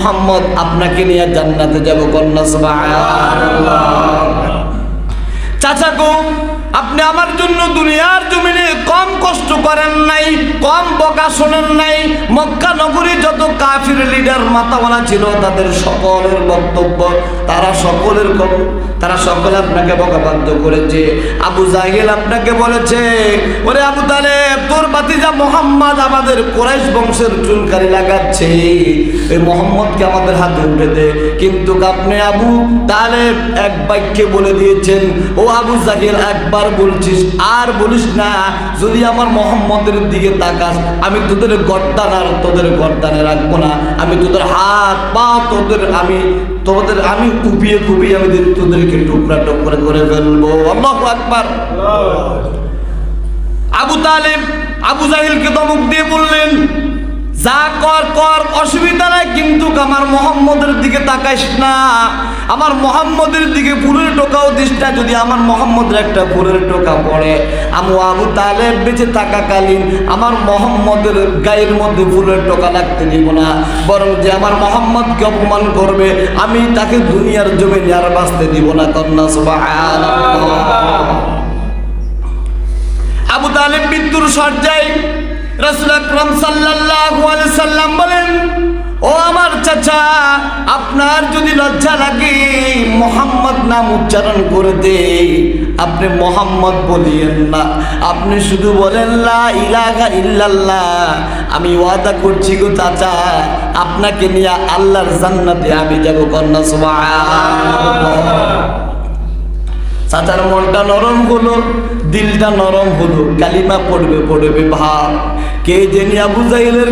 মোহাম্মদ আপনাকে নিয়ে জান্নাতে যাব কন্যা সুবহানাল্লাহ। চাচা গো, আপনি আমার জন্য দুনিয়ার জমিনে কম কষ্ট করেন নাই, কম বকা শোনেন নাই। মক্কা নগরী যত কাফির লিডার মাতাওয়ালা ছিল তাদের সকলের বক্তব্য, তারা সকলে আপনাকে বকাবাধ্য করেছে। আবু জাহেল আপনাকে বলেছে, ওরে আবু তালেব, তোর ভাতিজা মোহাম্মদ আমাদের কুরাইশ বংশের চুনকারি লাগাচ্ছে, এই মোহাম্মদকে আমাদের হাতে উঠে দে। কিন্তু আপনি আবু তালেব এক বাক্যে বলে দিয়েছেন, ও আবু জাহেল, একবার বলছিস আর বলিস না, যদি আমার মোহাম্মদের দিকে তাকাস আমি তোদের গর্দানে রাখবো না, আমি তোদের হাত পা আমি কুপিয়ে আমি তোদেরকে টুকরা টুকরা করে ফেলবো। আল্লাহু আকবার। আবু তালেব আবু জাহেলকে ধমক দিয়ে বললেন, যা কর অসুবিধা নাই, কিন্তু আমার মোহাম্মদের দিকে তাকাইস না, আমার মোহাম্মদের দিকে ফুলের টোকাও দিস না। যদি আমার মোহাম্মদের একটা ফুলের টোকা পড়ে, আমি আবু তালেব বেঁচে থাকাকালীন আমার মোহাম্মদের গায়ের মধ্যে ফুলের টোকা লাগতে দিব না, বরং যে আমার মোহাম্মদকে অপমান করবে আমি তাকে দুনিয়ার জমিনে আর বাঁচতে দিব না। কন্যা সুবহানাল্লাহ। আবু তালেব মৃত্যুর শয্যায়, রাসূল আকরাম সাল্লাল্লাহু আলাইহি সাল্লাম বলেন, ও আমার চাচা, আপনার যদি লজ্জা লাগে মোহাম্মদ নাম উচ্চারণ করে দে, আপনি মোহাম্মদ বলিয়েন না, আপনি শুধু বলেন লা ইলাহা ইল্লাল্লাহ। আমি ওয়াদা করছি গো চাচা, আপনাকে নিয়ে আল্লাহর জান্নাতে আমি যাব। কন্যা সুবহানাল্লাহ। চাচার মনটা নরম হলো, দিলটা নরম হলো, কালিমা পড়বে ভাব। কে জানি আবু জাহেলের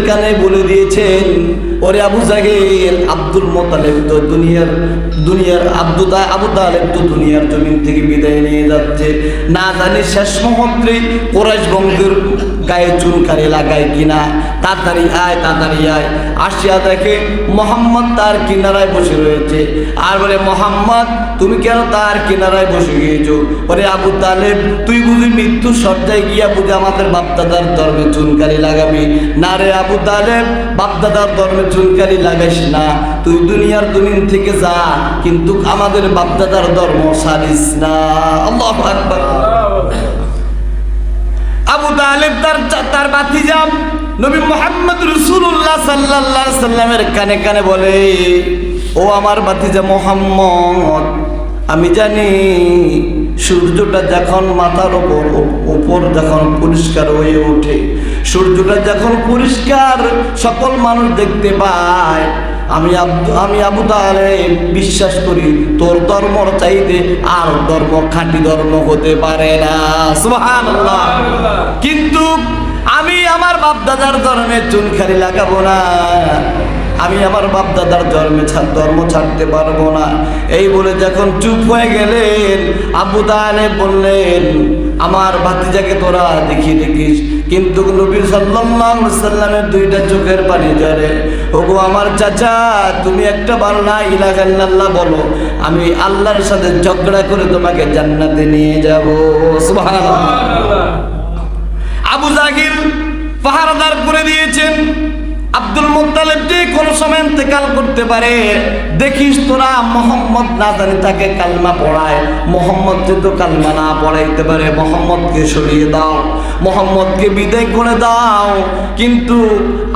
কানে বলে দিয়েছেন, ওরে আবু জাহেল, আব্দুল মুত্তালিব তো দুনিয়ার আবু তালেব তো দুনিয়ার জমিন থেকে বিদায় নিয়ে যাচ্ছে, না জানি শেষ মুহূর্তে কুরাইশ বংশের গায়ে চুনকারি লাগায় কিনা। তাড়াতাড়ি আয়। আসিয়া দেখে মোহাম্মদ তার কিনারায় বসে রয়েছে, আর বলে, মোহাম্মদ তুমি কেন তার কিনারায় বসে গিয়েছো? ওরে আবু তালেব, তুই বুঝি মৃত্যু সজ্জায় গিয়া বুঝি আমাদের বাপদাদার ধর্মে চুনকারি লাগাবি? না রে আবু তালেব, বাপদাদার ধর্মে চুনকারি লাগাইস না, তুই দুনিয়ার জমিন থেকে যা, কিন্তু আমাদের বাপদাদার ধর্ম ছাড়িস না। আল্লাহু আকবার। আবু তালেব তার ভাতিজা নবী মুহাম্মদ রাসূলুল্লাহ সাল্লাল্লাহু আলাইহি সাল্লামের কানে কানে বলে, ও আমার ভাতিজা মুহাম্মদ, আমি জানি সূর্যটা যখন মাথার উপর যখন পরিষ্কার হয়ে ওঠে, সূর্যটা যখন পরিষ্কার সকল মানুষ দেখতে পায়, আমি আবু তালেব বিশ্বাস করি তোর ধর্মর চাইতে আর ধর্ম খাঁটি ধর্ম হতে পারে না। সুবহানাল্লাহ। কিন্তু আমি আমার বাপদাদার ধর্মে চুনকারি লাগাবো না, আমি আমার বাপদাদার ধর্ম ছাড়তে পারবো না। এই বলে যখন চুপ হয়ে গেলেন, আবু তালেব বললেন, আমার ভাতিজাকে তোরা দেখিস, কিন্তু নবী সাল্লাল্লাহু আলাইহি সাল্লামের দুইটা চোখের পানি ঝরে। ওগো আমার চাচা, তুমি একটা বার লা ইলাহা ইল্লাল্লাহ বলো, আমি আল্লাহর সাথে ঝগড়া করে তোমাকে জান্নাতে নিয়ে যাব। সুবহানাল্লাহ। আবু জাহেল পাহারাদার করে দিয়েছেন, আব্দুল মুত্তালিব যে কোন সময় ইন্তেকাল করতে পারে, দেখিস তোরা মোহাম্মদ না জানি তাকে কালমা পড়ায়, মোহাম্মদ যদি কালমা না পড়াইতে পারে মোহাম্মদকে সরিয়ে দাও, মোহাম্মদকে বিদায় করে দাও। কিন্তু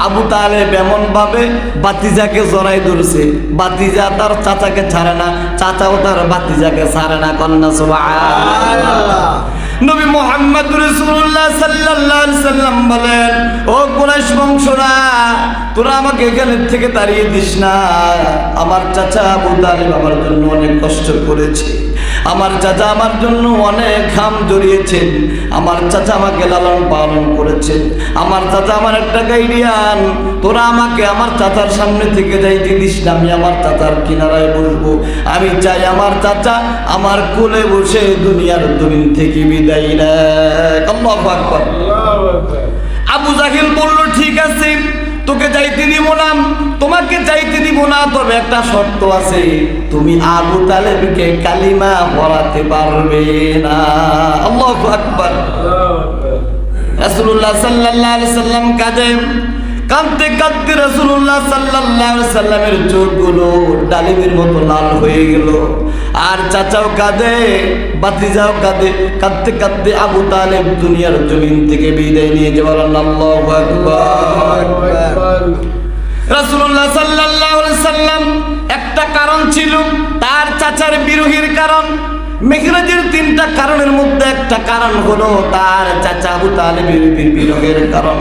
আবু তালেব এমন ভাবে ভাতিজাকে জড়াই ধরছে, ভাতিজা তার চাচাকে ছাড়ে না, চাচাও তার ভাতিজাকে ছাড়ে না। কন্যা সুবহানাল্লাহ। নবী মুহাম্মদ রাসূলুল্লাহ সাল্লাল্লাহু আলাইহি সাল্লাম বলেন, ও কুরাইশ বংশরা, তোরা আমাকে এখান থেকে তাড়িয়ে দিস না। আমার চাচা আবু তালেব আমার জন্য অনেক কষ্ট করেছে, আমার চাচা আমার জন্য অনেক ঘাম জড়িয়েছেন, আমার চাচা আমাকে লালন পালন করেছেন, আমার চাচা আমার একটা গাইডিয়ান। তোরা আমাকে আমার চাচার সামনে থেকে যাইতে দিস না, আমি আমার চাচার কিনারায় বসবো। আমি চাই আমার চাচা আমার কোলে বসে দুনিয়ার জমিন থেকে বিদায় নেয়। আল্লাহু আকবার। আবু জাহেল বলল, ঠিক আছে, তোকে যাইতে দিব না, তোমাকে যাইতে দিব না, তবে একটা শর্ত আছে, তুমি আবু তালেবকে কালিমা পড়াতে পারবে না। আল্লাহু আকবার। রাসূলুল্লাহ সাল্লাল্লাহু আলাইহি সাল্লাম কাঁদতে কাঁদতে রাসূলুল্লাহ সাল্লাল্লাহু আলাইহি সাল্লামের চোখগুলো ডালিমের মতো লাল হয়ে গেল। আর চাচাও কাঁদে, ভাতিজাও কাঁদে। কাঁদতে কাঁদতে আবু তালেব দুনিয়ার জমিন থেকে বিদায় নিয়ে যাওয়ার। আল্লাহু আকবার। রাসূলুল্লাহ সাল্লাল্লাহু আলাইহি সাল্লাম একটা কারণ ছিল তার চাচার বিরহের কারণ। মেরাজের 3টা কারণের মধ্যে একটা কারণ হলো তার চাচা আবু তালেবের বিরহের কারণ।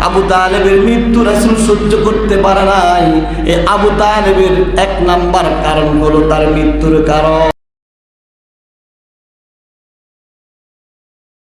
আবু তালেবের মৃত্যু রাসূল সহ্য করতে পারে নাই। এই আবু তালেবের 1 নাম্বার কারণ হলো তার মৃত্যুর কারণ।